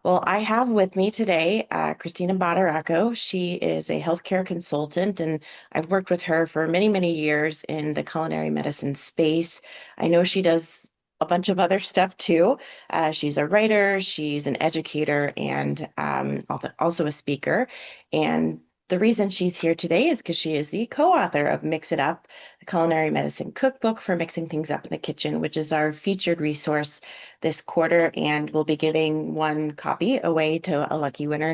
Well, I have with me today Christina Badaracco. She is a healthcare consultant, and I've worked with her for many, many years in the culinary medicine space. I know she does a bunch of other stuff too. She's a writer, she's an educator, and also a speaker. And the reason she's here today is because she is the co-author of Mix It Up, the culinary medicine cookbook for mixing things up in the kitchen, which is our featured resource this quarter, and we'll be giving one copy away to a lucky winner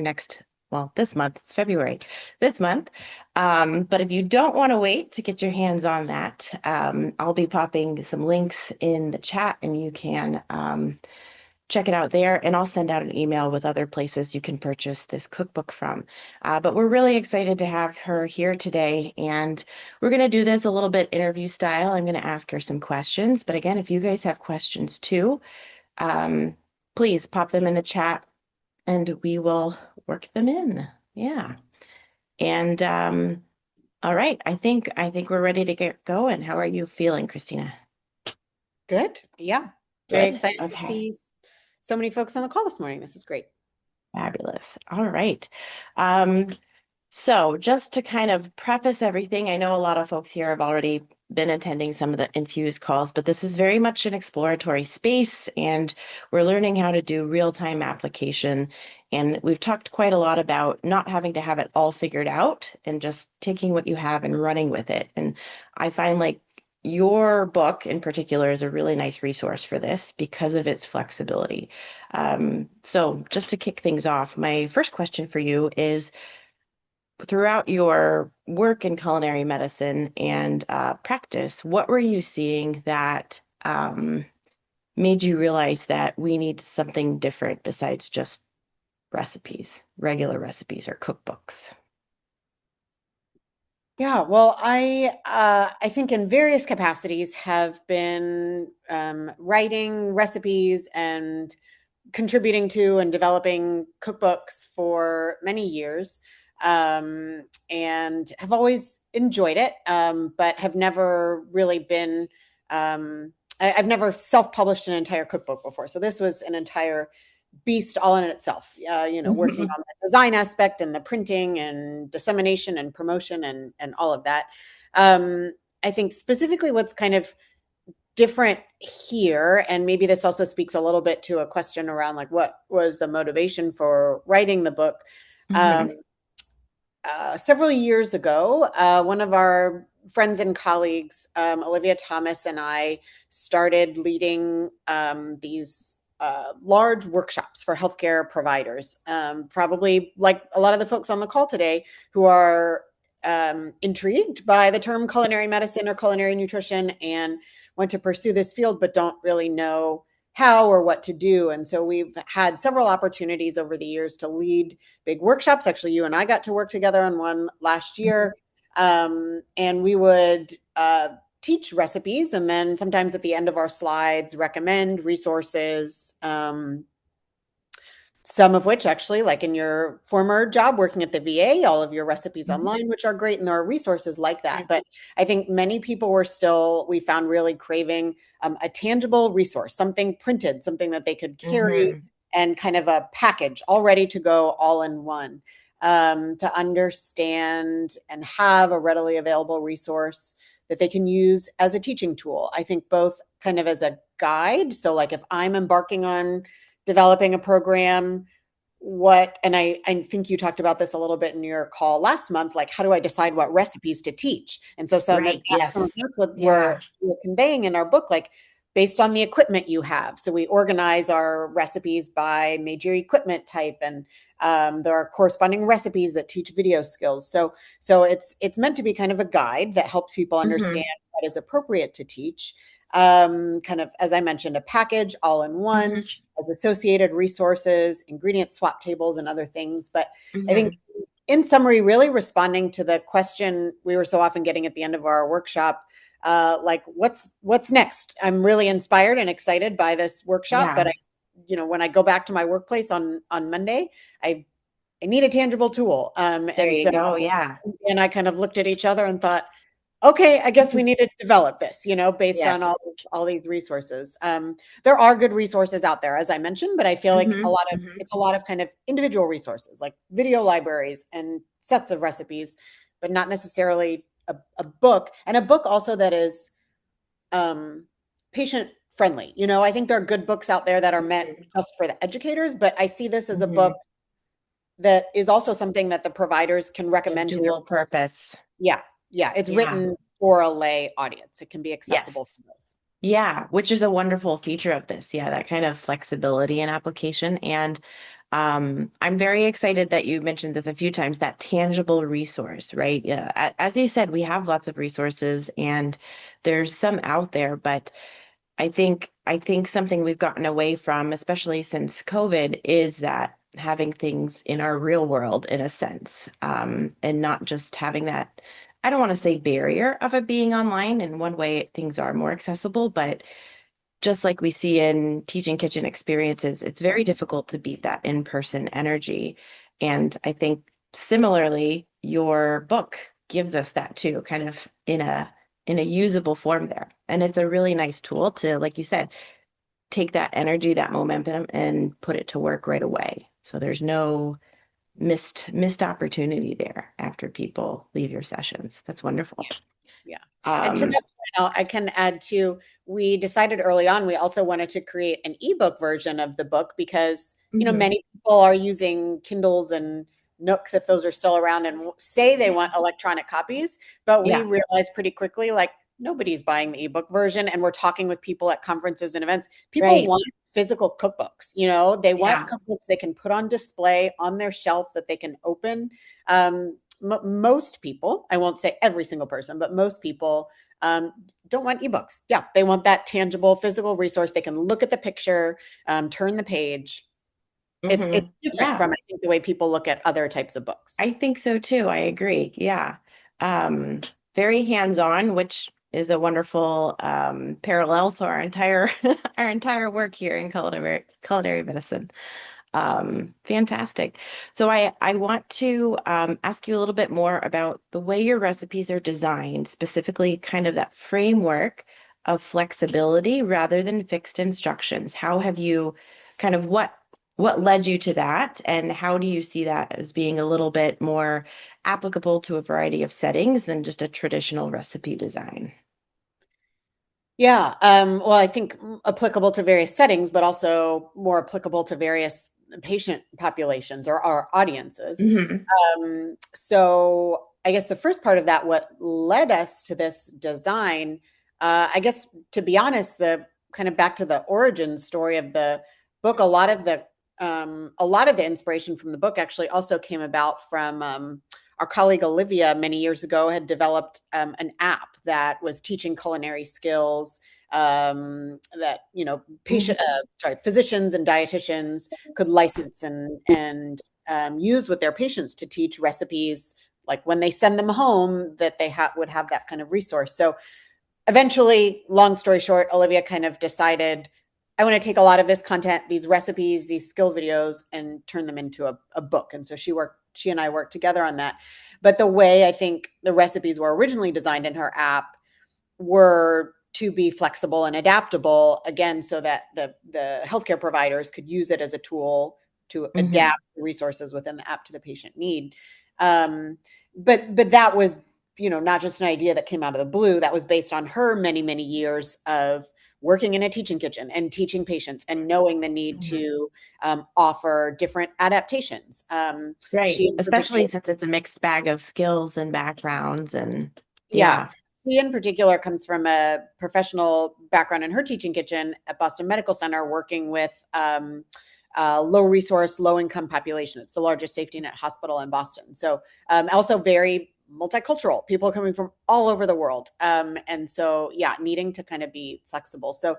this month. It's February, this month. But if you don't want to wait to get your hands on that, I'll be popping some links in the chat and you can check it out there. And I'll send out an email with other places you can purchase this cookbook from. But we're really excited to have her here today. And we're going to do this a little bit interview style. I'm going to ask her some questions. But again, if you guys have questions too, um, please pop them in the chat and we will work them in. Yeah. And all right, I think we're ready to get going. How are you feeling, Christina? Good. Yeah. Very Good. excited to Okay. see so many folks on the call this morning. This is great. Fabulous. All right. Um, So, just to kind of preface everything, I know a lot of folks here have already been attending some of the Infuse calls, but this is very much an exploratory space, and we're learning how to do real-time application. And we've talked quite a lot about not having to have it all figured out and just taking what you have and running with it. And I find like your book in particular is a really nice resource for this because of its flexibility. So, just to kick things off, my first question for you is, throughout your work in culinary medicine and practice, what were you seeing that made you realize that we need something different besides just recipes, regular recipes or cookbooks? Yeah, well, I think in various capacities have been writing recipes and contributing to and developing cookbooks for many years, and have always enjoyed it, but have never really been. I've never self-published an entire cookbook before, so this was an entire beast all in itself. Working on the design aspect and the printing and dissemination and promotion and all of that. I think specifically what's kind of different here, and maybe this also speaks a little bit to a question around like what was the motivation for writing the book. Um, Mhm. Several years ago, one of our friends and colleagues, Olivia Thomas, and I started leading these large workshops for healthcare providers. Probably like a lot of the folks on the call today who are intrigued by the term culinary medicine or culinary nutrition and want to pursue this field, but don't really know how or what to do. And so we've had several opportunities over the years to lead big workshops. Actually, you and I got to work together on one last year. And we would teach recipes and then sometimes at the end of our slides recommend resources, some of which actually, like in your former job working at the VA, all of your recipes Mhm. online, which are great, and there are resources like that. But I think many people were still, we found, really craving a tangible resource, something printed, something that they could carry, Mhm. and kind of a package all ready to go all in one, to understand and have a readily available resource that they can use as a teaching tool. I think both kind of as a guide. So like if I'm embarking on developing a program, I think you talked about this a little bit in your call last month, like how do I decide what recipes to teach? And so Right. some of Yes. that's what Yeah. we're conveying in our book, like based on the equipment you have. So we organize our recipes by major equipment type, and there are corresponding recipes that teach video skills. So it's meant to be kind of a guide that helps people understand Hmm. what is appropriate to teach. Kind of, as I mentioned, a package all in one, Hmm. as associated resources, ingredient swap tables, and other things. But I think, Hmm. in summary, really responding to the question we were so often getting at the end of our workshop, like what's next? I'm really inspired and excited by this workshop, but Yeah. when I go back to my workplace on Monday, I I need a tangible tool. There And you so go. Yeah. and I kind of looked at each other and thought, okay, I guess we need to develop this, based on Yes. all these resources. There are good resources out there, as I mentioned, but I feel like Hmm. it's a lot of kind of individual resources, like video libraries and sets of recipes, but not necessarily a book, and a book also that is um, patient friendly. I think there are good books out there that are meant just for the educators, but I see this as a book Hmm. that is also something that the providers can A recommend to their. dual purpose. Yeah, yeah, it's Yeah. written for a lay audience. It can be Yes. accessible for both. Yeah, which is a wonderful feature of this. Yeah, that kind of flexibility in application. And I'm very excited that you mentioned this a few times, that tangible resource, right? Yeah, as you said, we have lots of resources and there's some out there, but I think something we've gotten away from, especially since COVID, is that having things in our real world in a sense, and not just having that, I don't want to say barrier of it being online. In one way, things are more accessible, but just like we see in teaching kitchen experiences, it's very difficult to beat that in-person energy. And I think similarly, your book gives us that too, kind of in a usable form there. And it's a really nice tool to, like you said, take that energy, that momentum, and put it to work right away. So there's no missed opportunity there after people leave your sessions. That's wonderful. Yeah. And to that Um, point, I can add too, we decided early on, we also wanted to create an ebook version of the book because, mhm. many people are using Kindles and Nooks if those are still around and say they want electronic copies. But we Yeah, realized pretty quickly, like, nobody's buying the ebook version. And we're talking with people at conferences and events. People right. want physical cookbooks, they want Yeah. cookbooks they can put on display on their shelf that they can open. Most people, I won't say every single person, but most people um, don't want ebooks. Yeah, they want that tangible physical resource. They can look at the picture, turn the page. It's different Yeah. from, I think, the way people look at other types of books. I think so too. I agree. Yeah. Um, Very hands-on, which is a wonderful parallel to our entire our entire work here in culinary medicine. Fantastic. So I want to ask you a little bit more about the way your recipes are designed, specifically kind of that framework of flexibility rather than fixed instructions. How have you kind of what led you to that, and how do you see that as being a little bit more applicable to a variety of settings than just a traditional recipe design? Yeah. Well, I think applicable to various settings, but also more applicable to various patient populations or audiences. Hmm. So I guess the first part of that, what led us to this design, I guess to be honest, the kind of back to the origin story of the book, a lot of the inspiration from the book actually also came about from our colleague Olivia many years ago had developed an app that was teaching culinary skills that physicians and dietitians could license and use with their patients to teach recipes, like when they send them home, that they would have that kind of resource. So eventually, long story short, Olivia kind of decided, I want to take a lot of this content, these recipes, these skill videos, and turn them into a book. And so she and I worked together on that. But the way I think the recipes were originally designed in her app were to be flexible and adaptable, again, so that the healthcare providers could use it as a tool to Hmm. adapt the resources within the app to the patient need. Um, but that was, not just an idea that came out of the blue. That was based on her many years of working in a teaching kitchen and teaching patients and knowing the need Hmm. to offer different adaptations. Right. She in Especially particular since it's a mixed bag of skills and backgrounds and Yeah. yeah. She in particular comes from a professional background in her teaching kitchen at Boston Medical Center, working with low resource, low income population. It's the largest safety net hospital in Boston. So also very multicultural, people coming from all over the world. And so, yeah, needing to kind of be flexible. So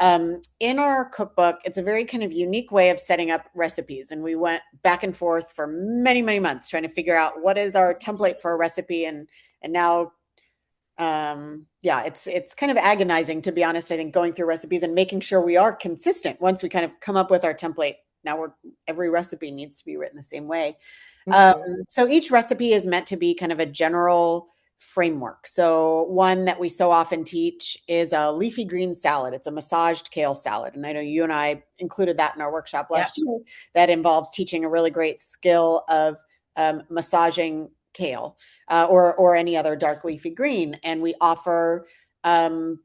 in our cookbook, it's a very kind of unique way of setting up recipes. And we went back and forth for many months trying to figure out what is our template for a recipe. And now yeah, it's kind of agonizing, to be honest. I think going through recipes and making sure we are consistent once we kind of come up with our template. Now we're every recipe needs to be written the same way. um, Hmm. so each recipe is meant to be kind of a general framework. So one that we so often teach is a leafy green salad. It's a massaged kale salad. And I know you and I included that in our workshop Yeah. last year. That involves teaching a really great skill of massaging kale or any other dark leafy green. And we offer um,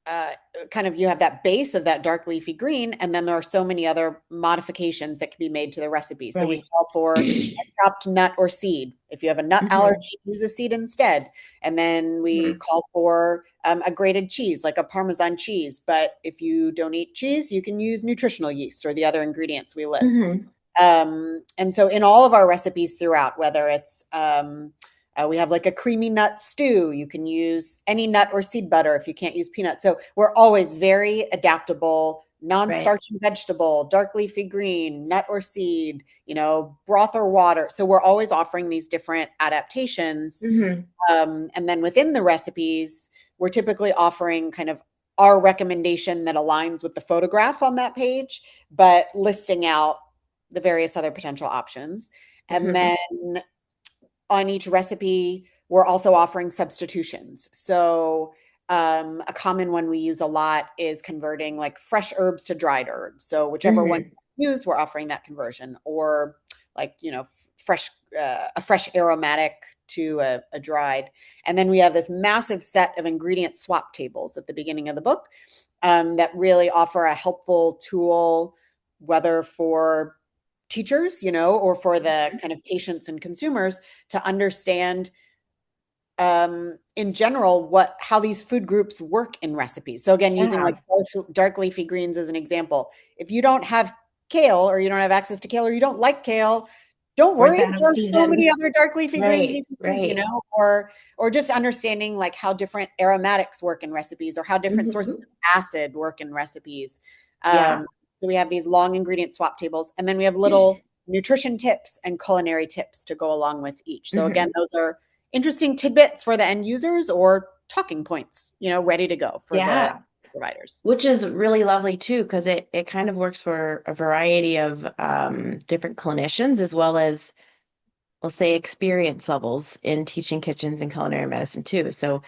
uh, kind of you have that base of that dark leafy green, and then there are so many other modifications that can be made to the recipe. So we Right. call for a chopped nut or seed. If you have a nut Hmm. allergy, use a seed instead. And then we Hmm. call for a grated cheese, like a Parmesan cheese. But if you don't eat cheese, you can use nutritional yeast or the other ingredients we list. Hmm. And so in all of our recipes throughout, whether it's we have like a creamy nut stew. You can use any nut or seed butter if you can't use peanuts. So we're always very adaptable, Right. non-starchy vegetable, dark leafy green, nut or seed, broth or water. So we're always offering these different adaptations. Hmm. And then within the recipes, we're typically offering kind of our recommendation that aligns with the photograph on that page, but listing out the various other potential options. And Hmm. then on each recipe, we're also offering substitutions. So, a common one we use a lot is converting like fresh herbs to dried herbs. So, whichever one Hmm. you use, we're offering that conversion, or like, fresh, a fresh aromatic to a dried. And then we have this massive set of ingredient swap tables at the beginning of the book that really offer a helpful tool, whether for teachers, or for the kind of patients and consumers to understand in general how these food groups work in recipes. So again, using like Yeah. dark leafy greens as an example, if you don't have kale or you don't have access to kale or you don't like kale, don't Or it's worry. out of There are so many season. other dark leafy greens you Right. can use, Right. or just understanding like how different aromatics work in recipes or how different sources Hmm. of acid work in recipes. Yeah. So we have these long ingredient swap tables, and then we have little nutrition tips and culinary tips to go along with each. So Hmm. again, those are interesting tidbits for the end users or talking points, ready to go for the Yeah. providers. Which is really lovely too, because it kind of works for a variety of different clinicians as well as, let's say, experience levels in teaching kitchens and culinary medicine too. So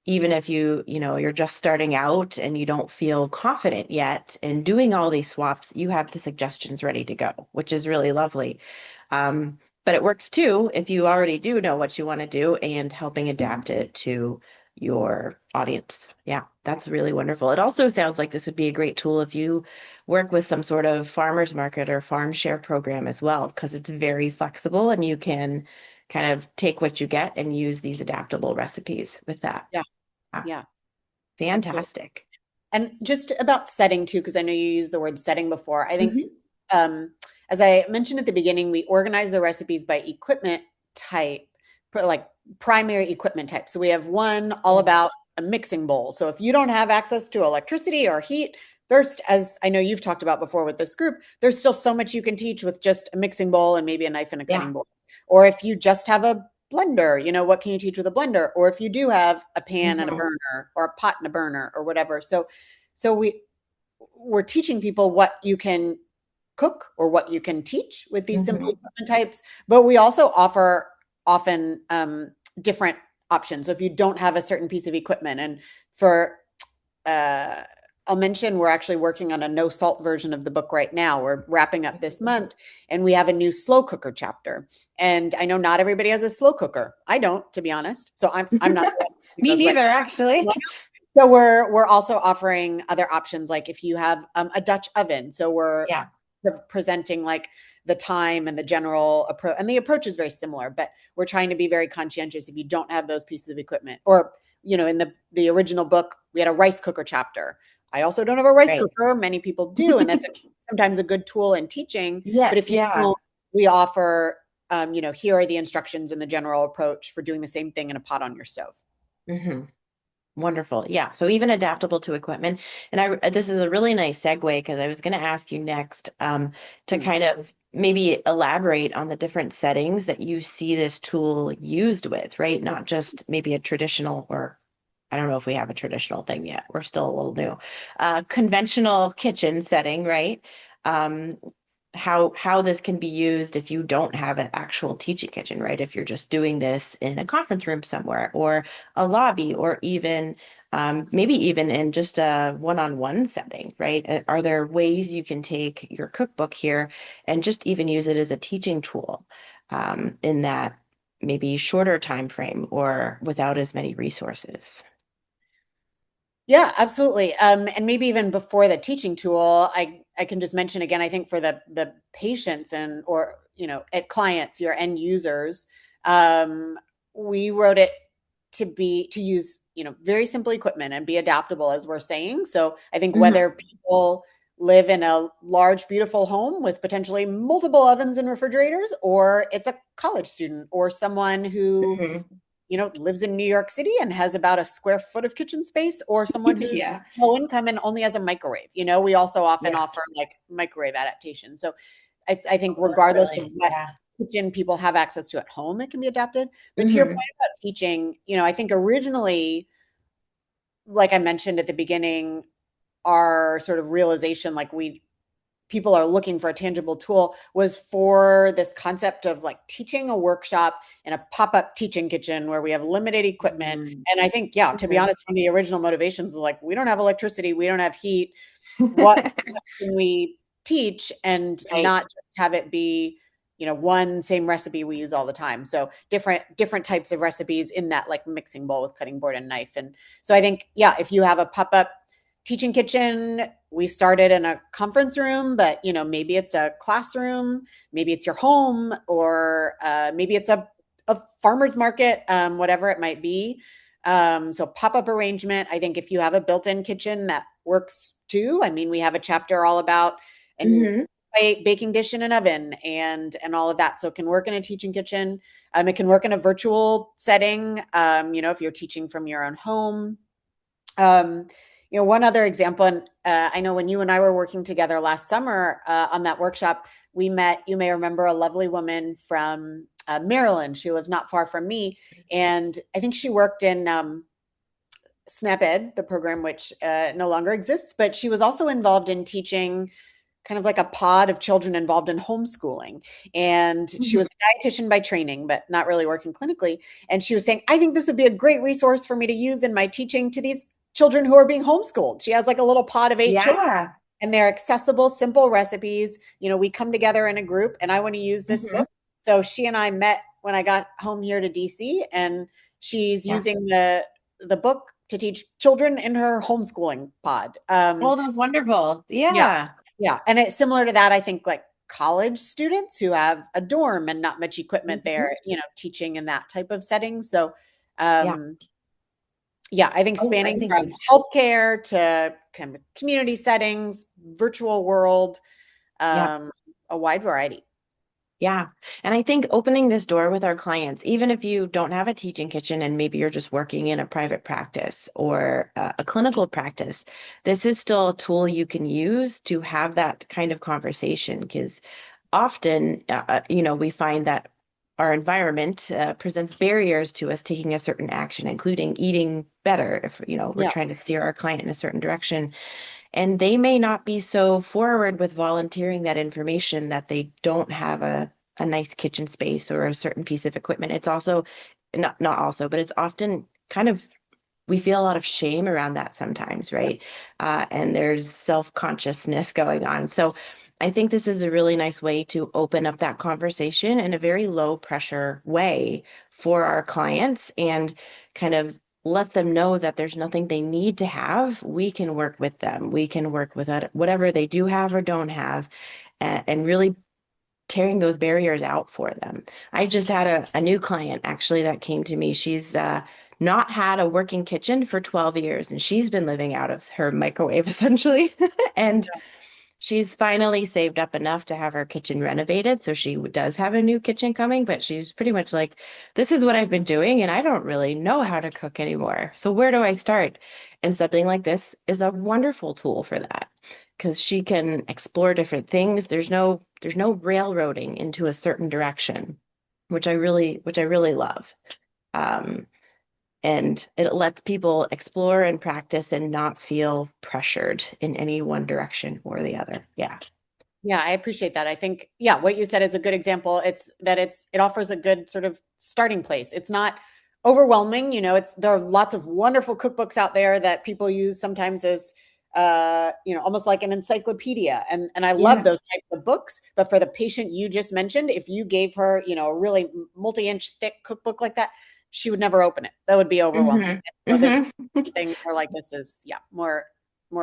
even if you're just starting out and you don't feel confident yet in doing all these swaps, you have the suggestions ready to go, which is really lovely. But it works too if you already do know what you want to do and helping adapt it to your audience. Yeah, that's really wonderful. It also sounds like this would be a great tool if you work with some sort of farmers market or farm share program as well, because it's very flexible and you can kind of take what you get and use these adaptable recipes with that. Yeah, Ah, yeah, absolutely. fantastic. And just about setting too, because I know you used the word setting before. I think, Hmm. um, as I mentioned at the beginning, we organize the recipes by equipment type, like primary equipment type. So we have one all Yeah. about a mixing bowl. So if you don't have access to electricity or heat, as I know you've talked about before with this group, there's still so much you can teach with just a mixing bowl and maybe a knife and a Yeah. cutting board. Or if you just have a blender, what can you teach with a blender? Or if you do have a pan and a Hmm. burner or a pot and a burner or whatever. So we're teaching people what you can cook or what you can teach with these simple Hmm. equipment types, but we also offer often different options. So if you don't have a certain piece of equipment, and for uh, I'll mention we're actually working on a no salt version of the book right now. We're wrapping up this month, and we have a new slow cooker chapter. And I know not everybody has a slow cooker. I don't, to be honest. So I'm not Me because neither, actually. so we're also offering other options, like if you have a Dutch oven. So we're Yeah. presenting like the time and the general approach, and the approach is very similar. But we're trying to be very conscientious if you don't have those pieces of equipment, or in the original book we had a rice cooker chapter. I also don't have a rice Right. cooker. Many people do, and that's sometimes a good tool in teaching. But if Yes, you yeah. don't, we offer here are the instructions and the general approach for doing the same thing in a pot on your stove. Hmm. Wonderful. Yeah. So even adaptable to equipment. And this is a really nice segue because I was going to ask you next to Mm. kind of maybe elaborate on the different settings that you see this tool used with, right? Not just maybe a traditional, or I don't know if we have a traditional thing yet. We're still a little new. Conventional kitchen setting, right? Um, how this can be used if you don't have an actual teaching kitchen, right? If you're just doing this in a conference room somewhere or a lobby or even maybe even in just a one-on-one setting, right? Are there ways you can take your cookbook here and just even use it as a teaching tool in that maybe shorter time frame or without as many resources? Yeah, absolutely. And maybe even before the teaching tool, I can just mention again, I think for the patients and or at clients, your end users, um, we wrote it to use very simple equipment and be adaptable, as we're saying. So I think Hmm. whether people live in a large, beautiful home with potentially multiple ovens and refrigerators, or it's a college student or someone who Hmm. lives in New York City and has about a square foot of kitchen space, or someone who's Yeah. low income and only has a microwave. We also often Yeah. offer like microwave adaptation. So I think Oh, that's regardless of brilliant. what Yeah. kitchen people have access to at home, it can be adapted. But to your point Hmm. about teaching, I think originally, like I mentioned at the beginning, our sort of realization, like we people are looking for a tangible tool, was for this concept of like teaching a workshop in a pop-up teaching kitchen where we have limited equipment. Hmm. And I think, yeah, to be Hmm. honest, one of the original motivations is like, we don't have electricity, we don't have heat. What can we teach and Right. not just have it be one same recipe we use all the time? So different types of recipes in that like mixing bowl with cutting board and knife. And so I think, yeah, if you have a pop-up teaching kitchen, we started in a conference room, but maybe it's a classroom, maybe it's your home, or maybe it's a farmer's market, whatever it might be. So pop-up arrangement, I think if you have a built-in kitchen, that works too. I mean, we have a chapter all about and Hmm. baking dish in an oven and all of that. So it can work in a teaching kitchen. It can work in a virtual setting. If you're teaching from your own home. Um, one other example, and I know when you and I were working together last summer on that workshop, we met, you may remember, a lovely woman from Maryland. She lives not far from me. And I think she worked in SNAP-Ed, the program which no longer exists, but she was also involved in teaching kind of like a pod of children involved in homeschooling. And she was Hmm. a dietitian by training, but not really working clinically. And she was saying, I think this would be a great resource for me to use in my teaching to these children who are being homeschooled. She has like a little pod of 8 children, Yeah. and they're accessible, simple recipes. We come together in a group and I want to use this Hmm. book. So she and I met when I got home here to DC, and she's Yeah. using the book to teach children in her homeschooling pod. Oh, that's wonderful. Yeah. Yeah. Yeah. And it's similar to that, I think, like college students who have a dorm and not much equipment Hmm. there, teaching in that type of setting. So, Yeah. um, yeah, I think Oh, I spanning think from it's healthcare to kind of community settings, virtual world, yeah. um, a wide variety. Yeah. And I think opening this door with our clients, even if you don't have a teaching kitchen and maybe you're just working in a private practice or a clinical practice, this is still a tool you can use to have that kind of conversation because often, we find that our environment presents barriers to us taking a certain action, including eating better if, we're Yeah. trying to steer our client in a certain direction. And they may not be so forward with volunteering that information that they don't have a nice kitchen space or a certain piece of equipment. It's also not also, but it's often kind of we feel a lot of shame around that sometimes, right? And there's self-consciousness going on. So I think this is a really nice way to open up that conversation in a very low pressure way for our clients and kind of let them know that there's nothing they need to have. We can work with them. We can work with whatever they do have or don't have, and really tearing those barriers out for them. I just had a new client actually that came to me. She's not had a working kitchen for 12 years and she's been living out of her microwave essentially. And she's finally saved up enough to have her kitchen renovated. So she does have a new kitchen coming, but she's pretty much like, this is what I've been doing and I don't really know how to cook anymore. So where do I start? And something like this is a wonderful tool for that because she can explore different things. There's no railroading into a certain direction, which I really love. Um, and it lets people explore and practice and not feel pressured in any one direction or the other. Yeah. Yeah, I appreciate that. I think, yeah, what you said is a good example. It offers a good sort of starting place. It's not overwhelming. There are lots of wonderful cookbooks out there that people use sometimes as, almost like an encyclopedia. And I love Yeah. those types of books. But for the patient you just mentioned, if you gave her, a really multi-inch thick cookbook like that, she would never open it. That would be overwhelming. Hmm. So Hmm. this thing more like this is, yeah, more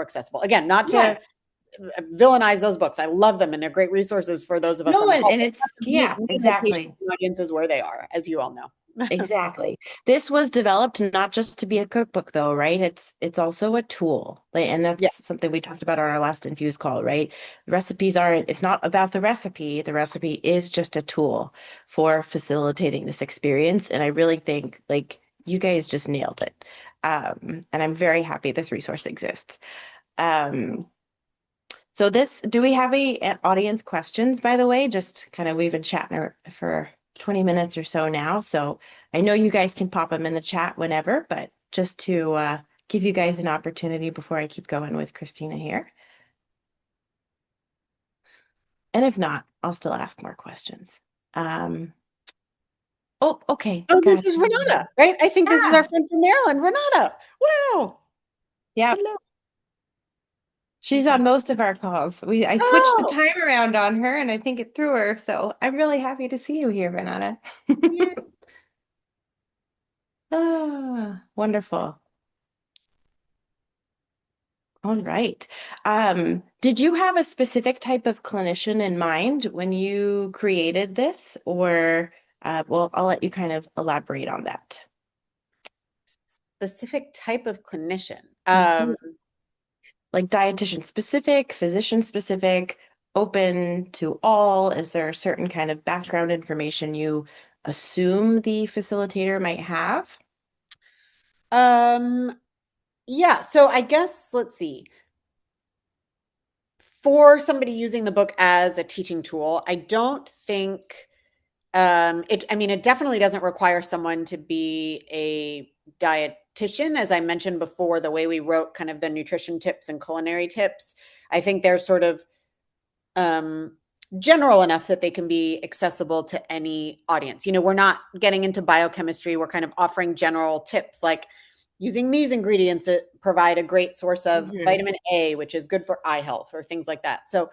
accessible. Again, not Yeah. to villainize those books. I love them and they're great resources for those of us No, on the call. and But not it's, to yeah, meet the patient exactly. audiences where they are, as you all know. Exactly. This was developed not just to be a cookbook though, right? It's also a tool. Like, and that's Yes. something we talked about on our last Infuse call, right? Recipes aren't, it's not about the recipe. The recipe is just a tool for facilitating this experience. And I really think like you guys just nailed it. And I'm very happy this resource exists. Um, so do we have an audience questions, by the way? Just kind of, we've been chatting for 20 minutes or so now. So I know you guys can pop them in the chat whenever, but just to give you guys an opportunity before I keep going with Christina here. And if not, I'll still ask more questions. Um, oh, okay. Oh, this Got is Renata, right? I think this is our yeah. friend from Maryland, Renata. Wow. Yep. Hello. She's on Fantastic. most of our calls. I switched the Oh, time around on her and I think it threw her. So I'm really happy to see you here, Renata. yeah. Ah, wonderful. All right. Did you have a specific type of clinician in mind when you created this, or well, I'll let you kind of elaborate on that. Specific type of clinician. Mhm. Like dietitian specific, physician specific, open to all? Is there a certain kind of background information you assume the facilitator might have? Um, yeah. So I guess let's see. For somebody using the book as a teaching tool, I don't think it definitely doesn't require someone to be a dietitian. As I mentioned before, the way we wrote kind of the nutrition tips and culinary tips, I think they're sort of um, general enough that they can be accessible to any audience. We're not getting into biochemistry. We're kind of offering general tips like using these ingredients that provide a great source of Hmm. vitamin A, which is good for eye health or things like that. So,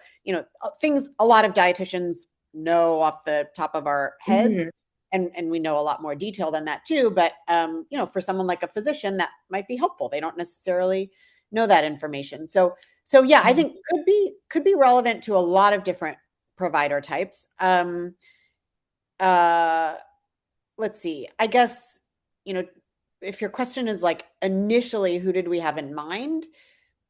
things a lot of dietitians know off the top of our Hmm. heads. And we know a lot more detail than that too. But, for someone like a physician, that might be helpful. They don't necessarily know that information. So yeah, I think could be relevant to a lot of different provider types. Uh, let's see. I guess, you know, if your question is like initially, who did we have in mind?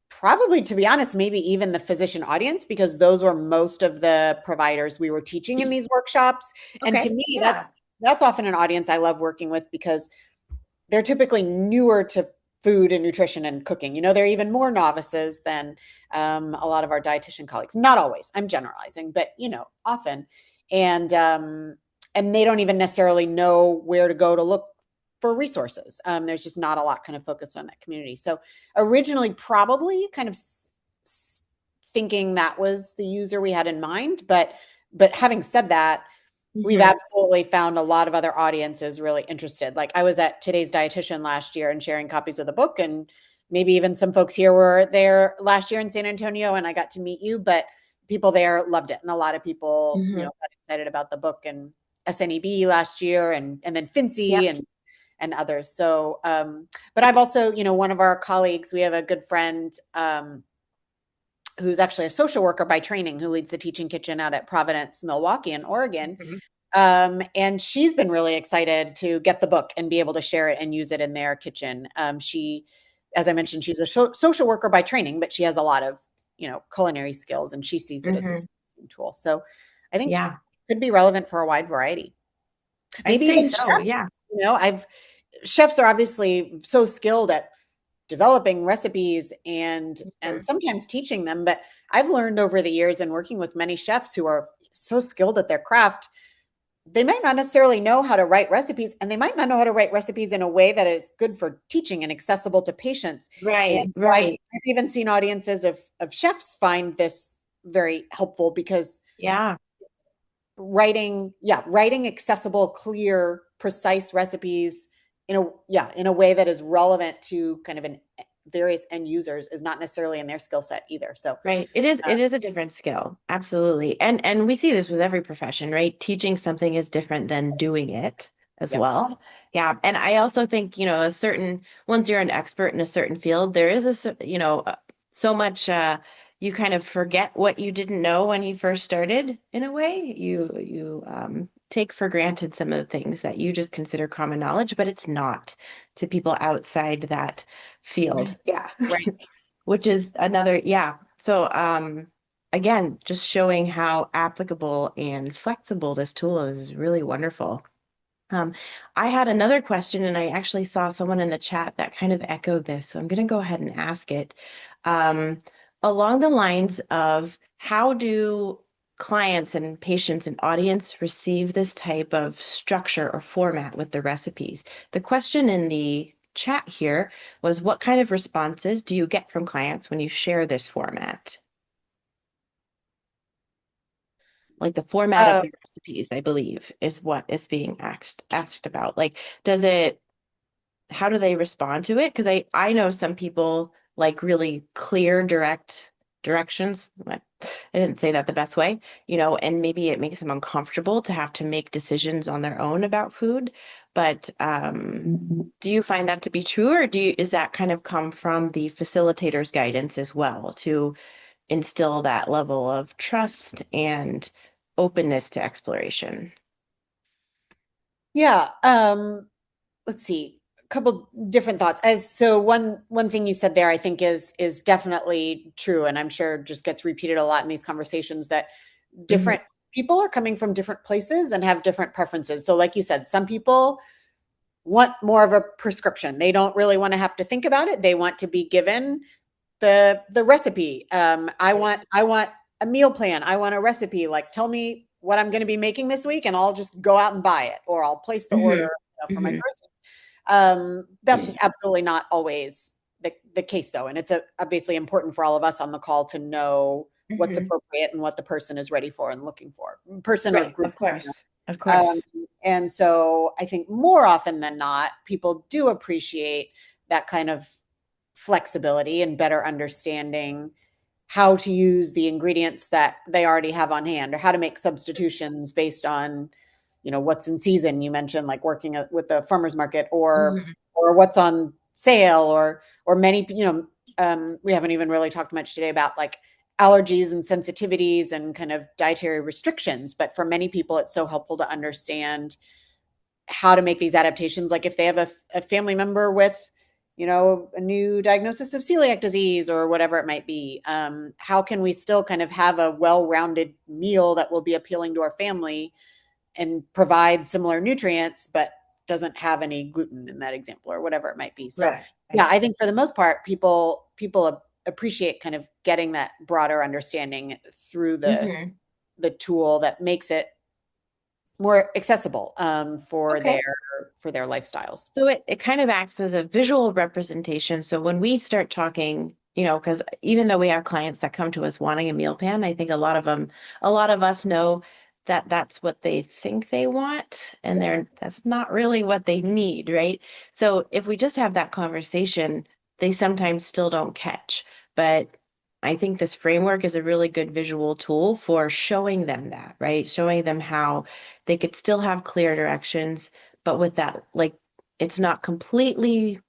Probably, to be honest, maybe even the physician audience, because those were most of the providers we were teaching in these workshops. And to Okay. me, Yeah. that's often an audience I love working with because they're typically newer to food and nutrition and cooking. They're even more novices than a lot of our dietitian colleagues. Not always. I'm generalizing, but often. And and they don't even necessarily know where to go to look for resources. There's just not a lot kind of focused on that community. So originally, probably kind of thinking that was the user we had in mind, but having said that, we've Hmm. absolutely found a lot of other audiences really interested. Like I was at Today's Dietitian last year and sharing copies of the book, and maybe even some folks here were there last year in San Antonio, and I got to meet you. But people there loved it, and a lot of people, Hmm. got excited about the book and SNEB last year, and then Yep. Fincy and others. So, but I've also, one of our colleagues, we have a good friend. Who's actually a social worker by training, who leads the teaching kitchen out at Providence, Milwaukee, in Oregon. Mhm. And she's been really excited to get the book and be able to share it and use it in their kitchen. As I mentioned, she's a social worker by training, but she has a lot of, culinary skills, and she sees it as a Hmm. tool. So I think Yeah, it could be relevant for a wide variety. I'd Maybe say even so. chefs. Yeah. I've chefs are obviously so skilled at developing recipes and Mhm. sometimes teaching them, but I've learned over the years and working with many chefs who are so skilled at their craft, they might not necessarily know how to write recipes, and they might not know how to write recipes in a way that is good for teaching and accessible to patients. Right, And so I've right. even seen audiences of chefs find this very helpful because Yeah. writing accessible, clear, precise recipes in a way that is relevant to kind of an various end users is not necessarily in their skill set either. So, Right. It is a different skill. Absolutely. And we see this with every profession, right? Teaching something is different than doing it as yep. well. Yeah. And I also think, a certain once you're an expert in a certain field, there is so much you kind of forget what you didn't know when you first started in a way. You take for granted some of the things that you just consider common knowledge, but it's not to people outside that field. Yeah. Right. Which is another, yeah. So, again, just showing how applicable and flexible this tool is really wonderful. Um, I had another question, and I actually saw someone in the chat that kind of echoed this, so I'm going to go ahead and ask it. Um, Along the lines of how do clients and patients and audience receive this type of structure or format with the recipes? The question in the chat here was, what kind of responses do you get from clients when you share this format? Like the format of Uh, the recipes, I believe, is what is being asked about. Like, does it how do they respond to it? Because I know some people like really clear, direct directions. I didn't say that the best way, and maybe it makes them uncomfortable to have to make decisions on their own about food. But do you find that to be true, or is that kind of come from the facilitator's guidance as well to instill that level of trust and openness to exploration? yeah. Let's see. A couple different thoughts. As so one thing you said there, I think is definitely true, and I'm sure just gets repeated a lot in these conversations that Hmm. different people are coming from different places and have different preferences. So, like you said, some people want more of a prescription. They don't really want to have to think about it. They want to be given the recipe. I want a meal plan. I want a recipe. Like, tell me what I'm going to be making this week, and I'll just go out and buy it, or I'll place the order Hmm. for my Hmm. grocery. That's absolutely not always the case, though, and it's obviously important for all of us on the call to know what's Hmm. appropriate and what the person is ready for and looking for, person or Right, group. of course. Of Um, course. and so I think more often than not, people do appreciate that kind of flexibility and better understanding how to use the ingredients that they already have on hand or how to make substitutions based on what's in season. You mentioned like working with the farmers market Hmm. or what's on sale or many we haven't even really talked much today about like allergies and sensitivities and kind of dietary restrictions, but for many people it's so helpful to understand how to make these adaptations. Like if they have a family member with a new diagnosis of celiac disease or whatever it might be, how can we still kind of have a well-rounded meal that will be appealing to our family and provide similar nutrients but doesn't have any gluten in that example or whatever it might be. So Right. yeah, Right. I think for the most part people appreciate kind of getting that broader understanding through Hmm. the tool that makes it more accessible Okay. for their lifestyles. So it kind of acts as a visual representation. So when we start talking, because even though we have clients that come to us wanting a meal plan, I think a lot of us know that that's what they think they want, and that's not really what they need, right? So if we just have that conversation, they sometimes still don't catch. But I think this framework is a really good visual tool for showing them that, right? Showing them how they could still have clear directions, but with that, like, it's not completely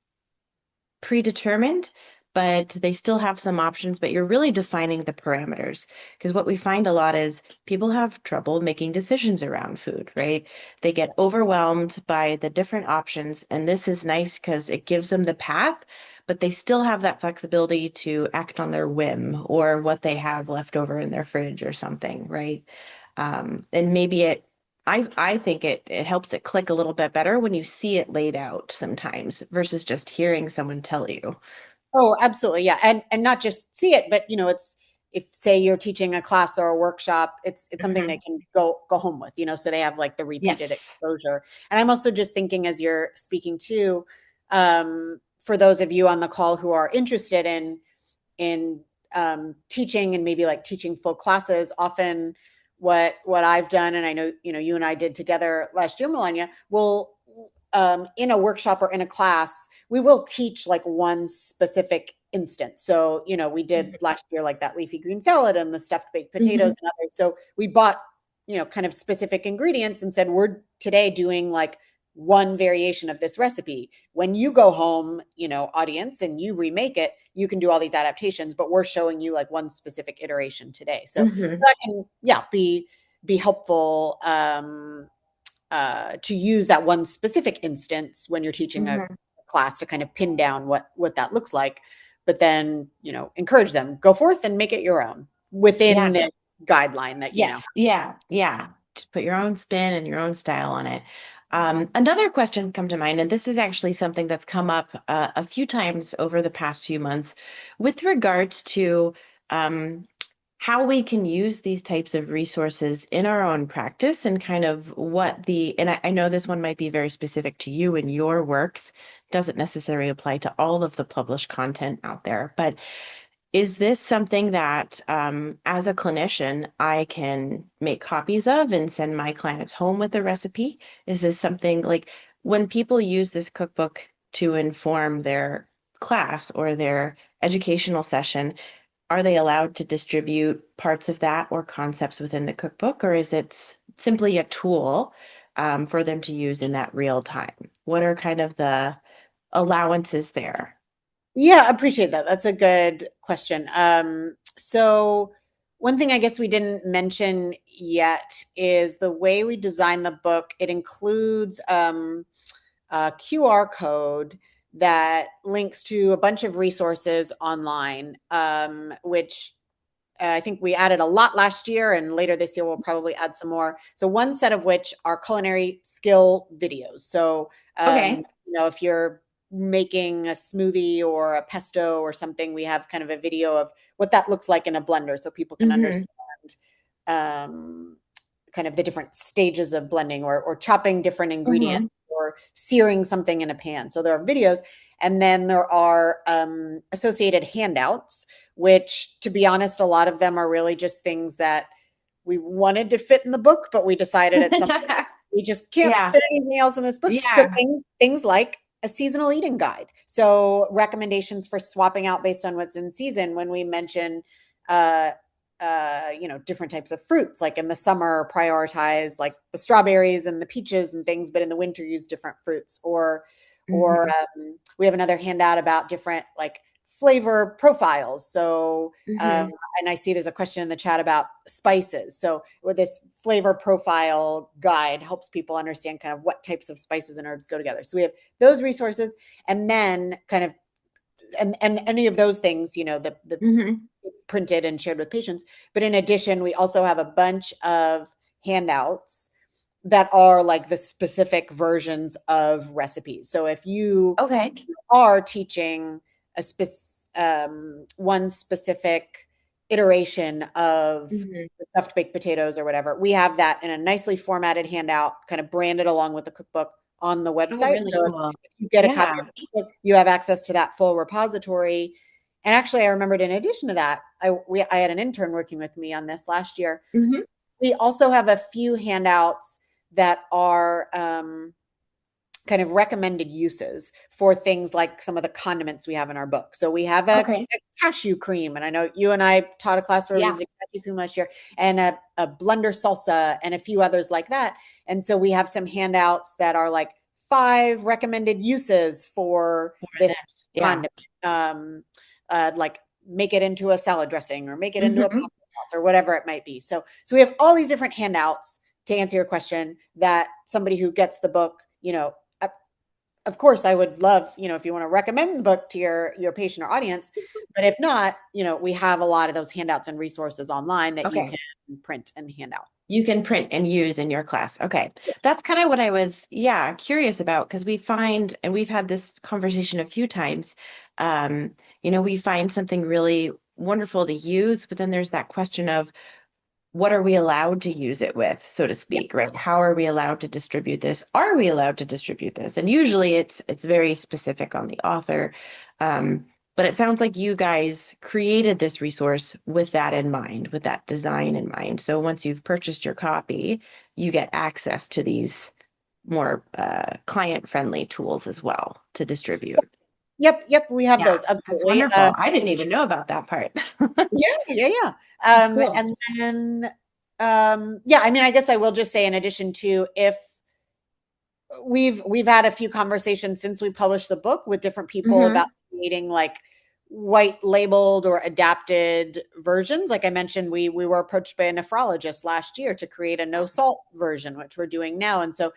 predetermined, but they still have some options, but you're really defining the parameters. Because what we find a lot is people have trouble making decisions around food, right? They get overwhelmed by the different options, and this is nice because it gives them the path, but they still have that flexibility to act on their whim or what they have left over in their fridge or something, right? And maybe I think it helps it click a little bit better when you see it laid out sometimes versus just hearing someone tell you. Oh, absolutely. Yeah. And not just see it, but it's if say you're teaching a class or a workshop, it's something they Mhm. can go home with, so they have like the repeated Yes. exposure. And I'm also just thinking as you're speaking to, for those of you on the call who are interested in teaching and maybe like teaching full classes, often what I've done, and I know you and I did together last year, Melania, will in a workshop or in a class, we will teach like one specific instance. So, we did last year like that leafy green salad and the stuffed baked Hmm. potatoes and others. So we bought, kind of specific ingredients and said, we're today doing like one variation of this recipe. When you go home, audience, and you remake it, you can do all these adaptations, but we're showing you like one specific iteration today. So Hmm. that can, yeah, be helpful to use that one specific instance when you're teaching a Hmm. class to kind of pin down what that looks like, but then encourage them, go forth and make it your own Yeah. within the guideline that Yes. Yeah. Yeah. To put your own spin and your own style on it. Another question come to mind, and this is actually something that's come up a few times over the past few months with regards to um, how we can use these types of resources in our own practice and kind of and I know this one might be very specific to you and your works, doesn't necessarily apply to all of the published content out there, but is this something that, as a clinician, I can make copies of and send my clients home with the recipe? Is this something like when people use this cookbook to inform their class or their educational session, are they allowed to distribute parts of that or concepts within the cookbook, or is it simply a tool, for them to use in that real time? What are kind of the allowances there? Yeah, appreciate that. That's a good question. So one thing I guess we didn't mention yet is the way we design the book. It includes a QR code that links to a bunch of resources online, which I think we added a lot last year, and later this year we'll probably add some more. So one set of which are culinary skill videos. So Okay. if you're making a smoothie or a pesto or something, we have kind of a video of what that looks like in a blender, so people can Hmm. understand um, kind of the different stages of blending or chopping different Hmm. ingredients or searing something in a pan. So there are videos, and then there are associated handouts, which, to be honest, a lot of them are really just things that we wanted to fit in the book, but we decided at some point we just can't Yeah. fit anything else in this book. So Yeah. things like a seasonal eating guide. So recommendations for swapping out based on what's in season. When we mention uh, different types of fruits, like in the summer prioritize like the strawberries and the peaches and things, but in the winter use different fruits. Or Hmm. we have another handout about different like flavor profiles. So Hmm. and I see there's a question in the chat about spices. So with this flavor profile guide helps people understand kind of what types of spices and herbs go together. So we have those resources, and then kind of and any of those things, the Hmm. printed and shared with patients. But in addition, we also have a bunch of handouts that are like the specific versions of recipes. So if you Okay. are teaching one specific iteration of Hmm. the stuffed baked potatoes or whatever, we have that in a nicely formatted handout, kind of branded along with the cookbook on the Oh, website. really So cool. if you get a copy Yeah. of the cookbook, you have access to that full repository. And actually, I remembered in addition to that, I had an intern working with me on this last year. Hmm. We also have a few handouts that are kind of recommended uses for things like some of the condiments we have in our book. So we have Okay. a cashew cream, and I know you and I taught a class where we Yeah. used cashew cream last year, and a blender salsa, and a few others like that. And so we have some handouts that are like 5 recommended uses for For this this. Yeah. condiment. Like make it into a salad dressing or make it into a Hmm. pasta sauce or whatever it might be. So we have all these different handouts to answer your question that somebody who gets the book, of course, I would love, if you want to recommend the book to your patient or audience, but if not, we have a lot of those handouts and resources online that you Okay. can print and hand out. You can print and use in your class. Okay. Yes. That's kind of what I was, yeah, curious about because we find, and we've had this conversation a few times, um, we find something really wonderful to use, but then there's that question of what are we allowed to use it with, so to Yeah. speak, right? How are we allowed to distribute this? Are we allowed to distribute this? And usually it's very specific on the author. Um, But it sounds like you guys created this resource with that in mind, with that design in mind. So once you've purchased your copy, you get access to these more client-friendly tools as well to distribute. Yep, we have Yeah, those, that's absolutely. wonderful. I didn't even know about that part. Yeah. Cool. And then, yeah, I mean, I guess I will just say, in addition to, if we've had a few conversations since we published the book with different people about Hmm. creating like white labeled or adapted versions. Like I mentioned, we were approached by a nephrologist last year to create a no salt version, which we're doing now. And so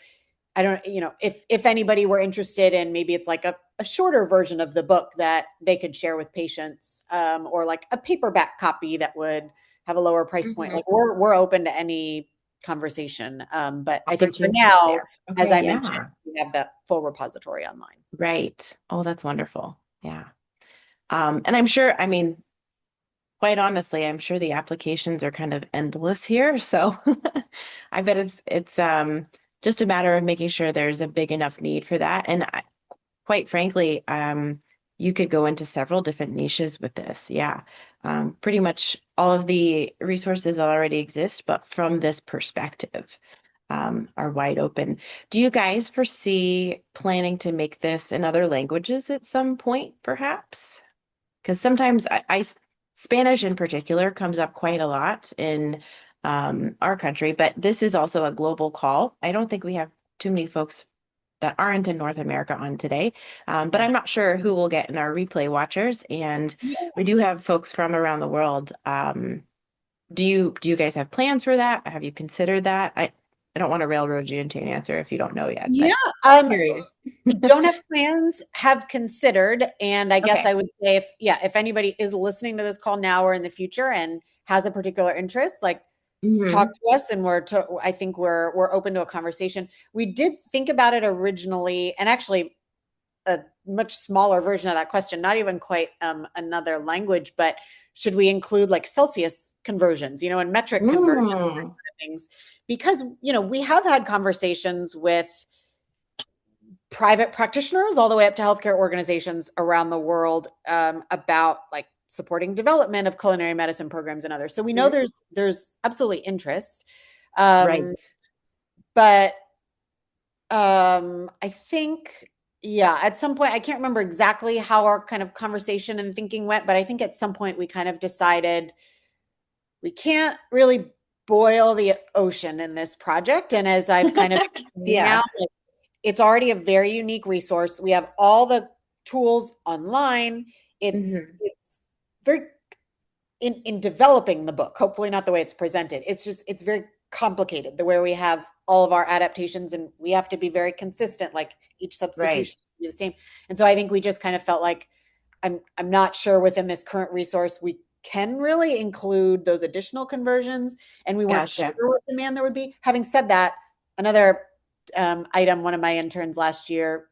I don't, if anybody were interested in, maybe it's like a shorter version of the book that they could share with patients, or like a paperback copy that would have a lower price point. Hmm. Like we're open to any conversation. But I think for Opportunities now, there. as Okay, I mentioned, yeah. we have that full repository online. Right. Oh, that's wonderful. Yeah. And I'm sure, I mean, quite honestly, I'm sure the applications are kind of endless here. So I bet it's just a matter of making sure there's a big enough need for that. And quite frankly, you could go into several different niches with this. Yeah. Pretty much all of the resources that already exist, but from this perspective, are wide open. Do you guys foresee planning to make this in other languages at some point, perhaps? Because sometimes Spanish in particular comes up quite a lot in our country, but this is also a global call. I don't think we have too many folks that aren't in North America on today, but I'm not sure who we'll get in our replay watchers, and Yeah. we do have folks from around the world. Do you guys have plans for that? Have you considered that? I don't want to railroad you into an answer if you don't know yet, Yeah. but Um, curious. don't have plans, have considered. And I guess Okay. I would say, if anybody is listening to this call now or in the future and has a particular interest, like talk Hmm. to us, and I think we're open to a conversation. We did think about it originally, and actually a much smaller version of that question, not even quite another language, but should we include like Celsius conversions, and metric conversions, Mm. things? Because, we have had conversations with private practitioners all the way up to healthcare organizations around the world, about like supporting development of culinary medicine programs and others. So we know Mhm. there's absolutely interest. Um, Right. but I think, yeah, at some point, I can't remember exactly how our kind of conversation and thinking went, but I think at some point we kind of decided we can't really boil the ocean in this project. And as I've kind of now, Yeah. like, it's already a very unique resource. We have all the tools online. Hmm. It's very, in developing the book, hopefully not the way it's presented. It's very complicated the way we have all of our adaptations, and we have to be very consistent, like each Right. substitution to be the same. And so I think we just kind of felt like, I'm not sure within this current resource we can really include those additional conversions, and we weren't sure Gotcha. what demand there would be. Having said that, another item, one of my interns last year,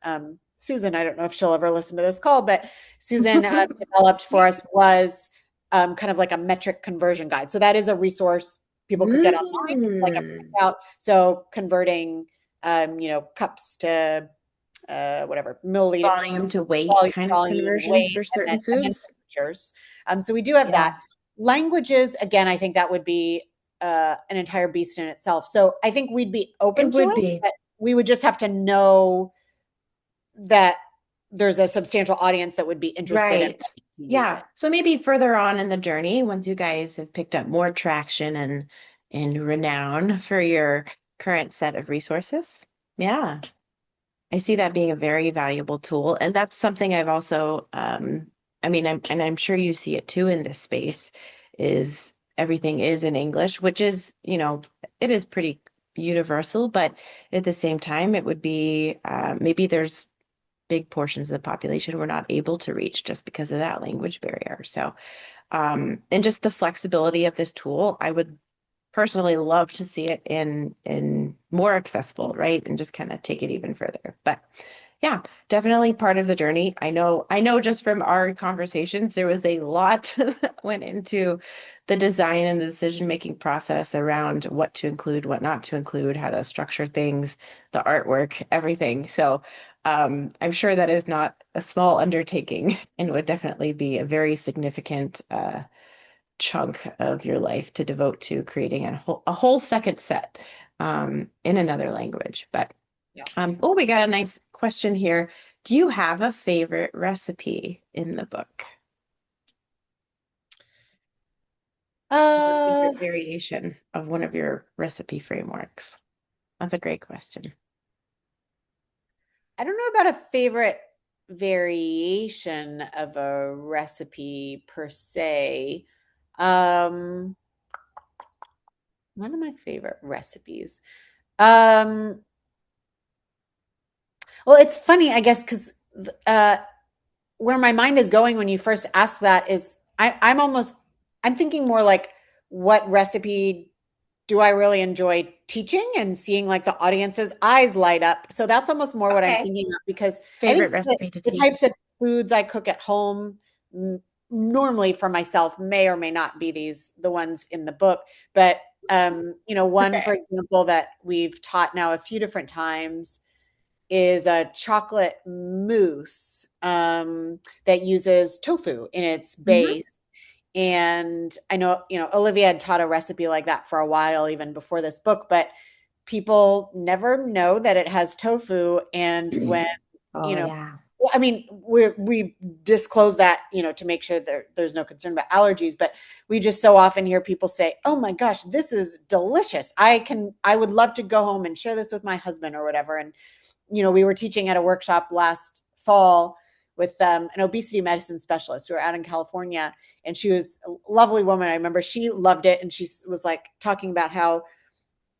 Susan, I don't know if she'll ever listen to this call, but Susan developed for us was kind of like a metric conversion guide. So that is a resource people could get online, like a Mm. printout. So converting, cups to whatever milliliter, Volume to weight kind of volume, conversions weight, for certain and then foods. temperatures. So we do have that. Yeah, Languages, again, I think that would be an entire beast in itself. So I think we'd be it open to would it, be. but we would just have to know that there's a substantial audience that would be interested in Right. to use Yeah. it. So maybe further on in the journey, once you guys have picked up more traction and renown for your current set of resources. Yeah. I see that being a very valuable tool. And that's something I've also, I mean, I'm sure you see it too in this space, is everything is in English, which is, it is pretty universal, but at the same time, it would be, maybe there's big portions of the population we're not able to reach just because of that language barrier. So, and just the flexibility of this tool, I would personally love to see it in more accessible, right? And just kind of take it even further. But yeah, definitely part of the journey. I know just from our conversations, there was a lot that went into the design and the decision-making process around what to include, what not to include, how to structure things, the artwork, everything. So I'm sure that is not a small undertaking and would definitely be a very significant chunk of your life to devote to creating a whole second set in another language. But Yeah. oh, we got a nice question here. Do you have a favorite recipe in the book? Or a Uh, favorite variation of one of your recipe frameworks? That's a great question. I don't know about a favorite variation of a recipe per se. Um, One of my favorite recipes. Um, well, it's funny, I guess, because uh, where my mind is going when you first ask that is I'm thinking more like what recipe do I really enjoy teaching and seeing like the audience's eyes light up. So that's almost more what I'm Okay. thinking of because I Favorite think that recipe to the teach? types of foods I cook at home normally for myself may or may not be the ones in the book, but one for Okay. example that we've taught now a few different times is a chocolate mousse that uses tofu in its Hmm. base. And I know, Olivia had taught a recipe like that for a while, even before this book, but people never know that it has tofu. And when, you Oh know, yeah. well, I mean, we disclose that, to make sure there's no concern about allergies, but we just so often hear people say, "Oh my gosh, this is delicious. I would love to go home and share this with my husband or whatever." And we were teaching at a workshop last fall with an obesity medicine specialist who were out in California. And she was a lovely woman. I remember she loved it. And she was like talking about how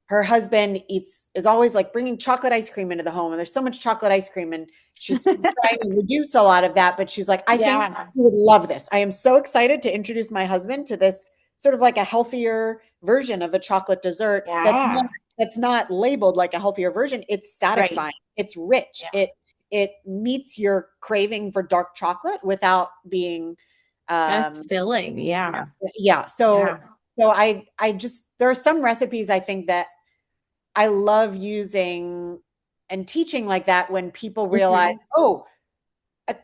her husband is always like bringing chocolate ice cream into the home. And there's so much chocolate ice cream. And she's trying to reduce a lot of that. But she's like, I think Yeah. you would love this. I am so excited to introduce my husband to this sort of like a healthier version of a chocolate dessert Yeah. that's not labeled like a healthier version. It's Right. satisfying. It's rich. Yeah. It meets your craving for dark chocolate without being Kind of um filling. yeah. Yeah. Yeah. Yeah. So I just there are some recipes I think that I love using and teaching like that when people realize, Hmm. oh, a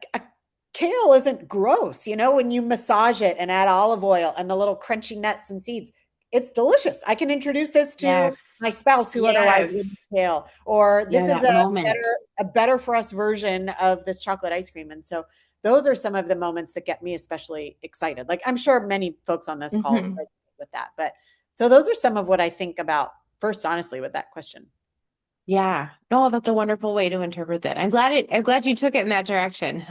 kale isn't gross, when you massage it and add olive oil and the little crunchy nuts and seeds. It's delicious. I can introduce this to Yes. my spouse who otherwise wouldn't Yes. kale, or Yeah, this is that moment. a better for us version of this chocolate ice cream. And so those are some of the moments that get me especially excited. Like I'm sure many folks on this call Hmm. resonate with that, but so those are some of what I think about first, honestly, with that question. Yeah. No, that's a wonderful way to interpret that. I'm glad you took it in that direction.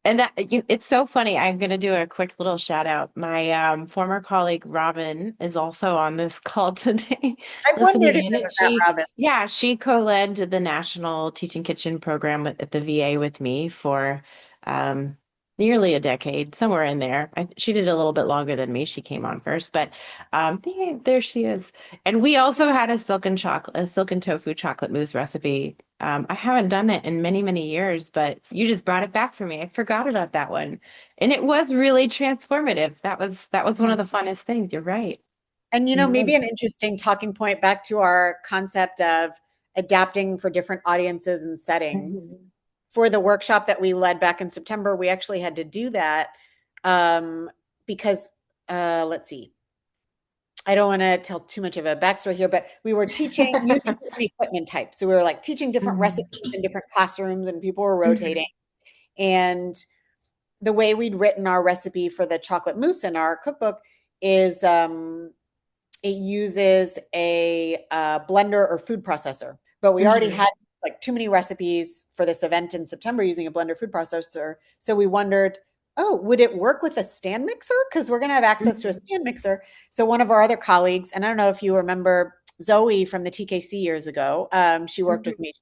And it's so funny. I'm going to do a quick little shout out. My former colleague Robin is also on this call today, I wondered listening if in. it And was that Robin. she co-led the National Teaching Kitchen program at the VA with me for um, nearly a decade, somewhere in there. She did a little bit longer than me. She came on first, but yeah, there she is. And we also had a silken tofu chocolate mousse recipe. I haven't done it in many, many years, but you just brought it back for me. I forgot about that one. And it was really transformative. That was one of Yeah. the funnest things. You're right. And It maybe was. an interesting talking point back to our concept of adapting for different audiences and settings. Mhm. For the workshop that we led back in September, we actually had to do that because let's see, I don't want to tell too much of a backstory here, but we were teaching using different equipment types. So we were like teaching different Mhm. recipes in different classrooms, and people were rotating. Mhm. And the way we'd written our recipe for the chocolate mousse in our cookbook is it uses a blender or food processor. But we already Mhm. had like too many recipes for this event in September using a blender food processor. So we wondered, oh, would it work with a stand mixer? Because we're going to have access to a Mhm. stand mixer. So one of our other colleagues, and I don't know if you remember Zoe from the TKC years ago, she worked Mhm. with me.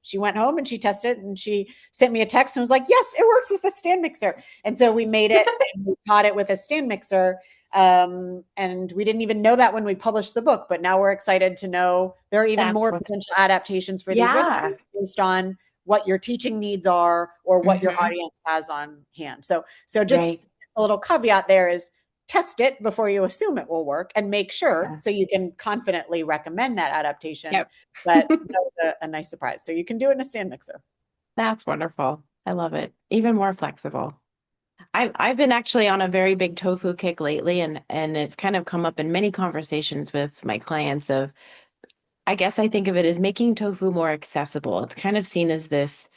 She went home and she tested and she sent me a text and was like, yes, it works with the stand mixer. And so we made it and we taught it with a stand mixer. And we didn't even know that when we published the book, but now we're excited to know there are even That's more what. potential adaptations for these Yeah. recipes based on what your teaching needs are or what your Hmm. audience has on hand. So just Right. a little caveat there is test it before you assume it will work and make sure Yeah. so you can confidently recommend that adaptation. Yep. But that was a nice surprise. So you can do it in a stand mixer. That's wonderful. I love it. Even more flexible. I've been actually on a very big tofu kick lately, and it's kind of come up in many conversations with my clients of, I guess I think of it as making tofu more accessible. It's kind of seen as this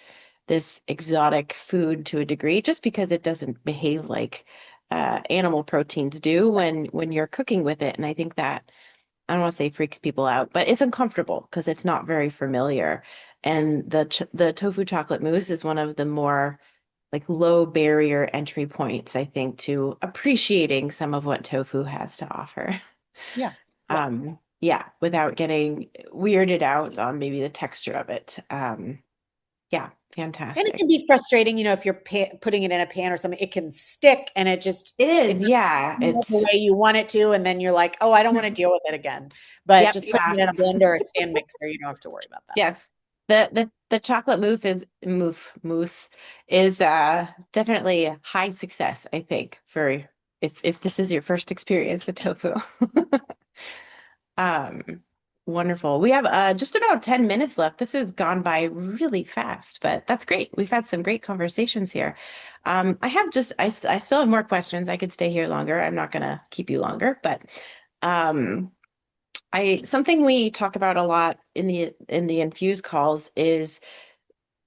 exotic food to a degree, just because it doesn't behave like animal proteins do when you're cooking with it. And I think that, I don't want to say freaks people out, but it's uncomfortable because it's not very familiar. And the tofu chocolate mousse is one of the more like low barrier entry points, I think, to appreciating some of what tofu has to offer. Yeah. Yeah. Yeah, without getting weirded out on maybe the texture of it. Yeah, And it fantastic. can be frustrating, if you're putting it in a pan or something, it can stick and It it is, doesn't yeah. come out the It's way you want it to. And then you're like, oh, I don't want to deal with it again. But yep, just putting yeah. it in a blender or a stand mixer, you don't have to worry about that. Yes. The chocolate mousse is definitely a high success, I think, for if this is your first experience with tofu. Um, Wonderful. We have just about 10 minutes left. This has gone by really fast, but that's great. We've had some great conversations here. I have I still have more questions. I could stay here longer. I'm not gonna keep you longer, but um, something we talk about a lot in the Infuse calls is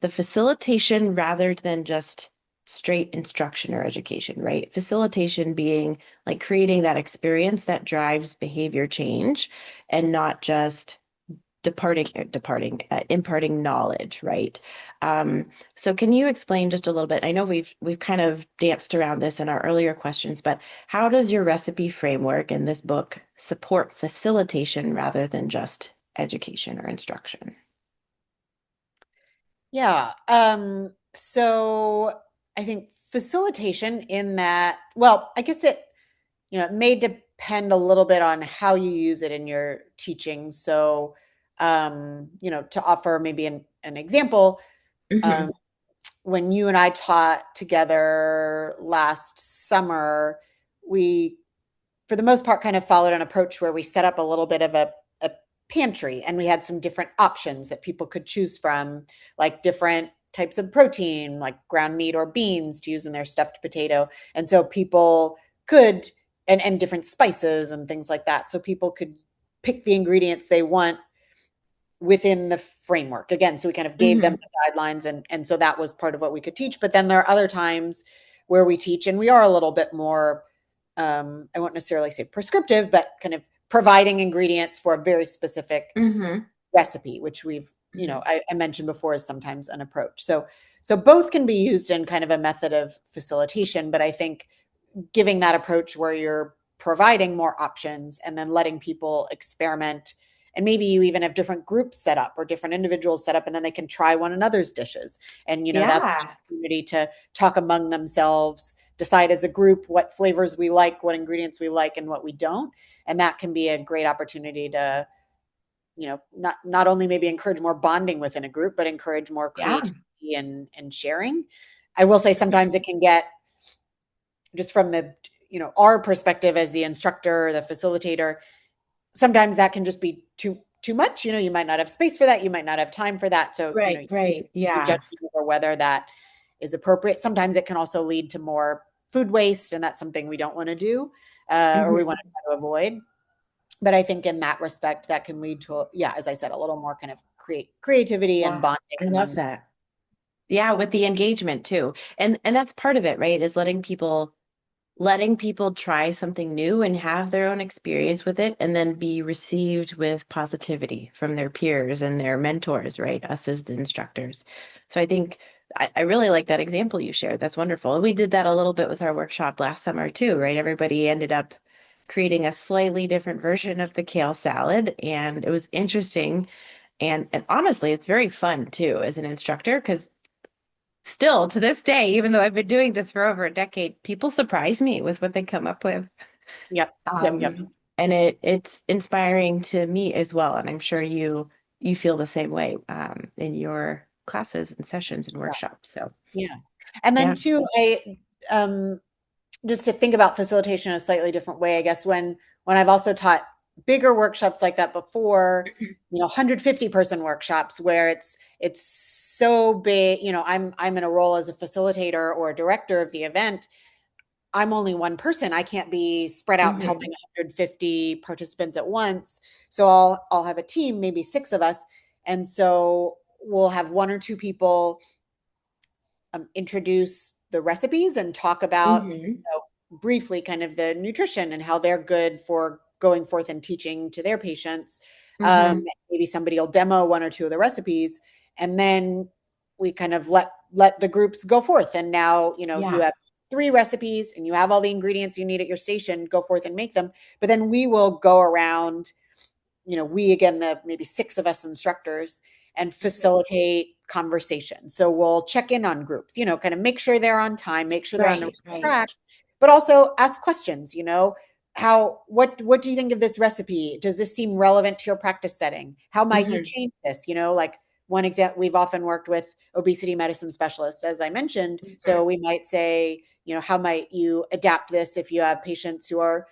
the facilitation rather than just straight instruction or education, right? Facilitation being like creating that experience that drives behavior change and not just imparting knowledge, right? So can you explain just a little bit? I know we've kind of danced around this in our earlier questions, but how does your recipe framework in this book support facilitation rather than just education or instruction? Yeah. So I think facilitation in that, well, I guess it may depend a little bit on how you use it in your teaching. So, to offer maybe an example, um, Hmm. when you and I taught together last summer, we, for the most part, kind of followed an approach where we set up a little bit of a pantry and we had some different options that people could choose from, like different types of protein, like ground meat or beans to use in their stuffed potato. And so people could, and different spices and things like that. So people could pick the ingredients they want within the framework again. So we kind of gave them Hmm. the guidelines, and so that was part of what we could teach. But then there are other times where we teach and we are a little bit more, I won't necessarily say prescriptive, but kind of providing ingredients for a very specific Hmm. recipe, which Hmm. I mentioned before is sometimes an approach. So both can be used in kind of a method of facilitation, but I think giving that approach where you're providing more options and then letting people experiment, and maybe you even have different groups set up or different individuals set up, and then they can try one another's dishes, and that's an Yeah. opportunity to talk among themselves, decide as a group what flavors we like, what ingredients we like, and what we don't. And that can be a great opportunity to not only maybe encourage more bonding within a group, but encourage more Yeah. creativity and sharing. I will say sometimes it can get, just from the our perspective as the instructor, the facilitator, sometimes that can just be too much. You might not have space for that, you might not have time for that. So Right, right. you Yeah. judge over whether that is appropriate. Sometimes it can also lead to more food waste, and that's something we don't want to do, or we want Hmm. to try to avoid. But I think in that respect, that can lead to, yeah, as I said, a little more kind of creativity and Yeah. bonding I love among. that. Yeah, with the engagement too. And that's part of it, right? Is letting people try something new and have their own experience with it and then be received with positivity from their peers and their mentors, right? Us as the instructors. So I think I really like that example you shared. That's wonderful. We did that a little bit with our workshop last summer too, right? Everybody ended up creating a slightly different version of the kale salad, and it was interesting. And honestly, it's very fun too as an instructor because still to this day, even though I've been doing this for over a decade, people surprise me with what they come up with. Yep, yep, yep. And it's inspiring to me as well. And I'm sure you feel the same way in your classes and sessions and Yeah, workshops. So yeah. And then yeah. too, I just to think about facilitation in a slightly different way, I guess when I've also taught bigger workshops like that before, 150 person workshops where it's so big. I'm in a role as a facilitator or a director of the event. I'm only one person. I can't be spread out and helping Hmm. 150 participants at once. So I'll have a team, maybe six of us, and so we'll have one or two people introduce the recipes and talk about, Hmm. briefly kind of the nutrition and how they're good for going forth and teaching to their patients. Hmm. Maybe somebody will demo one or two of the recipes, and then we kind of let the groups go forth. And now, you Yeah. have three recipes and you have all the ingredients you need at your station. Go forth and make them. But then we will go around, we again, the maybe six of us instructors, and Hmm. facilitate conversation. So we'll check in on groups, kind of make sure they're on time, make sure they're on the Right, right right. track, but also ask questions, what do you think of this recipe? Does this seem relevant to your practice setting? How might you Hmm. change this? Like one example, we've often worked with obesity medicine specialists, as I mentioned. So Hmm. we might say, how might you adapt this if you have patients who are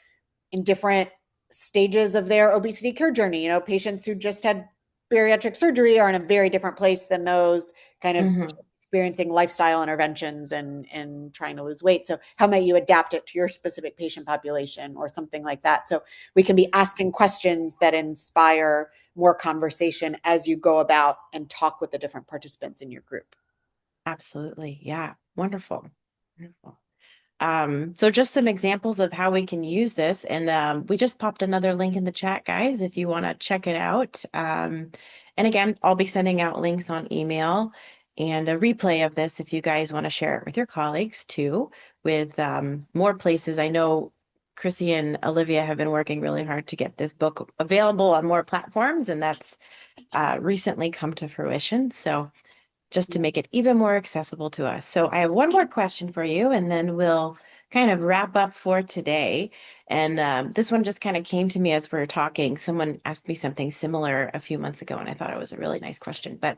in different stages of their obesity care journey. Patients who just had bariatric surgery are in a very different place than those kind of Hmm. experiencing lifestyle interventions and trying to lose weight. So how might you adapt it to your specific patient population or something like that? So we can be asking questions that inspire more conversation as you go about and talk with the different participants in your group. Absolutely. Yeah. Wonderful. Wonderful. So just some examples of how we can use this. And we just popped another link in the chat, guys, if you want to check it out. And again, I'll be sending out links on email and a replay of this if you guys want to share it with your colleagues too, with more places. I know Chrissy and Olivia have been working really hard to get this book available on more platforms, and that's recently come to fruition. So just to Yeah. make it even more accessible to us. So I have one more question for you, and then we'll kind of wrap up for today. And this one just kind of came to me as we were talking. Someone asked me something similar a few months ago, and I thought it was a really nice question. But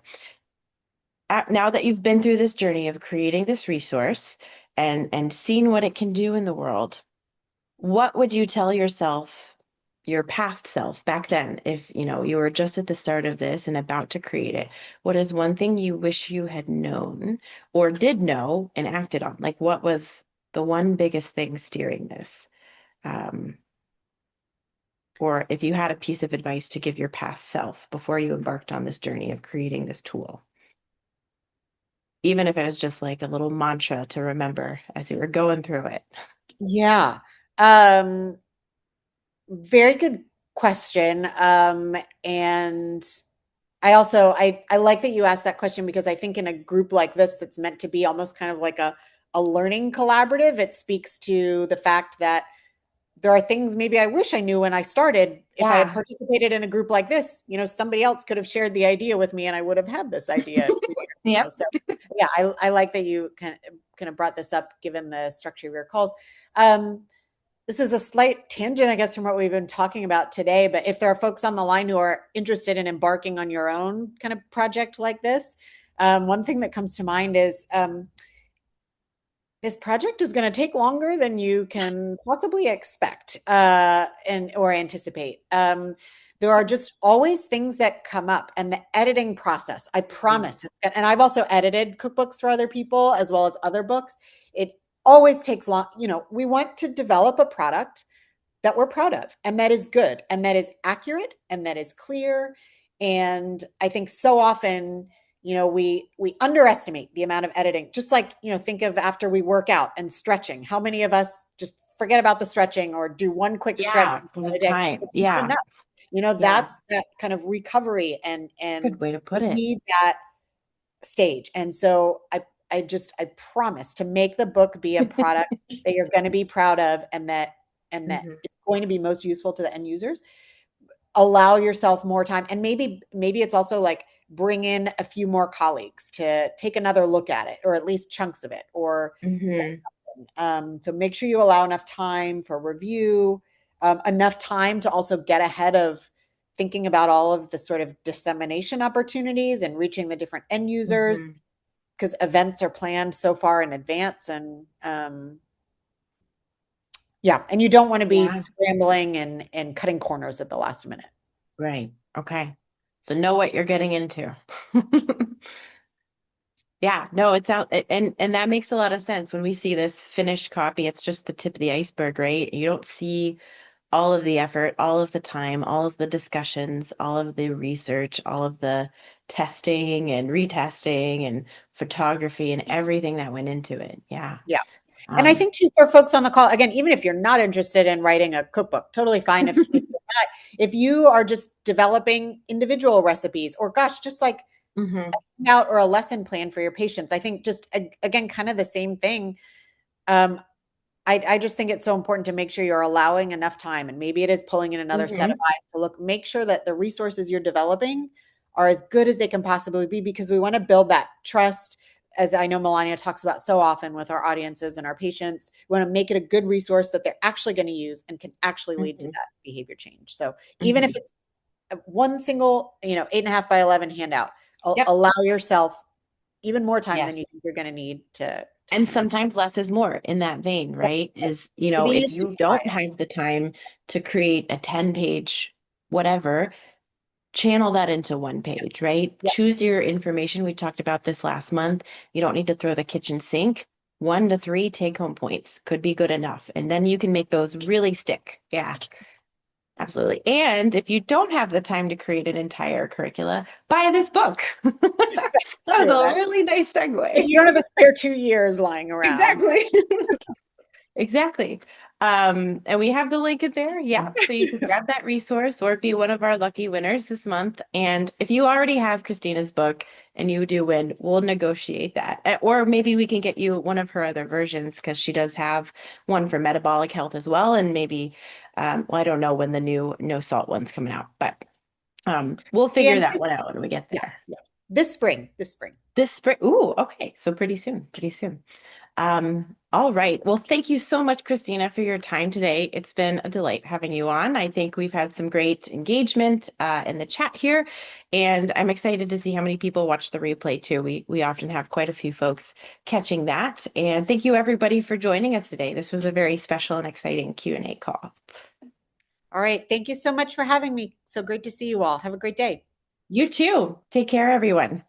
now that you've been through this journey of creating this resource and seen what it can do in the world, what would you tell yourself, your past self back then, if you were just at the start of this and about to create it? What is one thing you wish you had known or did know and acted on? Like what was the one biggest thing steering this? Um, or if you had a piece of advice to give your past self before you embarked on this journey of creating this tool, even if it was just like a little mantra to remember as you were going through it. Yeah. Um, Very good question. And I like that you asked that question because I think in a group like this that's meant to be almost kind of like a learning collaborative, it speaks to the fact that there are things maybe I wish I knew when I started. If I had Yeah. participated in a group like this, somebody else could have shared the idea with me and I would have had this idea 2 years ago. Yep. So yeah, I like that you kind of brought this up given the structure of your calls. Um, this is a slight tangent, I guess, from what we've been talking about today. But if there are folks on the line who are interested in embarking on your own kind of project like this, one thing that comes to mind is this project is going to take longer than you can possibly expect and or anticipate. There are just always things that come up, and the editing process. I Mhm. promise. And I've also edited cookbooks for other people as well as other books. It always takes long. We want to develop a product that we're proud of and that is good and that is accurate and that is clear. And I think so often, we underestimate the amount of editing. Just like, think of after we work out and stretching, how many of us just forget about the stretching or do one quick stretch Yeah, because a of day? time. It's not Yeah. enough. Yeah. That's that kind of recovery, and It's a good way to we put it. need that stage. And so I promise to make the book be a product that you're going to be proud of, and that Hmm. is going to be most useful to the end users. Allow yourself more time, and maybe it's also like bring in a few more colleagues to take another look at it, or at least chunks of it, or Hmm. so make sure you allow enough time for review, enough time to also get ahead of thinking about all of the sort of dissemination opportunities and reaching the different end users, Hmm. because events are planned so far in advance. And Yeah, and you don't want to be Yeah. scrambling and cutting corners at the last minute. Right. Okay. So know what you're getting into. Yeah, no, it's out and that makes a lot of sense. When we see this finished copy, it's just the tip of the iceberg, right? You don't see all of the effort, all of the time, all of the discussions, all of the research, all of the testing and retesting and photography and everything that went into it. Yeah. Yeah. And I Um, think too for folks on the call, again, even if you're not interested in writing a cookbook, totally fine. If you're not, if you are just developing individual recipes or gosh, just like mhm, out or a lesson plan for your patients, I think just again, kind of the same thing. Um, I just think it's so important to make sure you're allowing enough time, and maybe it is pulling in another set of mhm, eyes to look, make sure that the resources you're developing are as good as they can possibly be, because we want to build that trust. As I know Melania talks about so often with our audiences and our patients, we want to make it a good resource that they're actually going to use and can actually lead to mhm, that behavior change. So even if mhm. it's one single, 8.5 by 11 handout, Yep. allow yourself even more time than Yes. you think you're going to need to And kind of, sometimes less is more in that vein, right? Is, maybe if you don't have the time to create a 10-page whatever, channel that into one page, right? yeah, Choose your information. We talked about this last month. You don't need to throw the kitchen sink. 1 to 3 take-home points could be good enough. And then you can make those really stick. Yeah, absolutely. And if you don't have the time to create an entire curricula, buy this book. That was true. a That's really nice if segue. you don't have a spare 2 years lying around. Exactly. Exactly. And we have the link in there. Yeah. So you could grab that resource or be one of our lucky winners this month. And if you already have Christina's book and you do win, we'll negotiate that. Or maybe we can get you one of her other versions because she does have one for metabolic health as well. And maybe, well, I don't know when the new no salt one's coming out, but we'll We figure that anticipate, one out when we get yeah, there. yeah. This spring. This spring. Ooh, okay. So pretty soon, pretty soon. All right. Well, thank you so much, Christina, for your time today. It's been a delight having you on. I think we've had some great engagement in the chat here, and I'm excited to see how many people watch the replay too. We often have quite a few folks catching that. And thank you everybody for joining us today. This was a very special and exciting Q&A call. All right. Thank you so much for having me. So great to see you all. Have a great day. You too. Take care, everyone.